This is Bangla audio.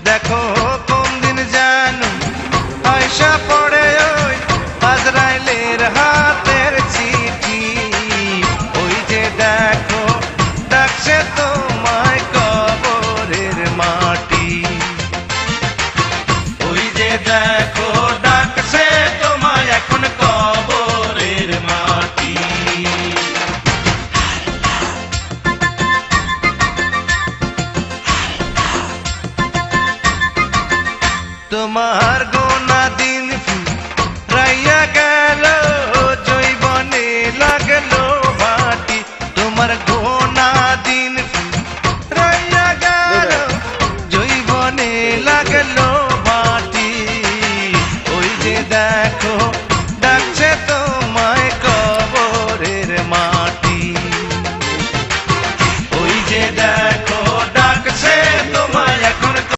দেখো কোন দিন জানো আয়সা পড়ে ওই আজরাইলের হাতের চিঠি। ওই যে দেখো ডাকছে তোমায় কবরের মাটি। ওই যে দেখো ডাকছে তোমায় এখন কবরের মাটি। তোমার গোনা দিন রাইয়া গেল জৈবনে লাগলো মাটি। তোমার গোনা দিন রাইয়া গেল জৈবনে লাগলো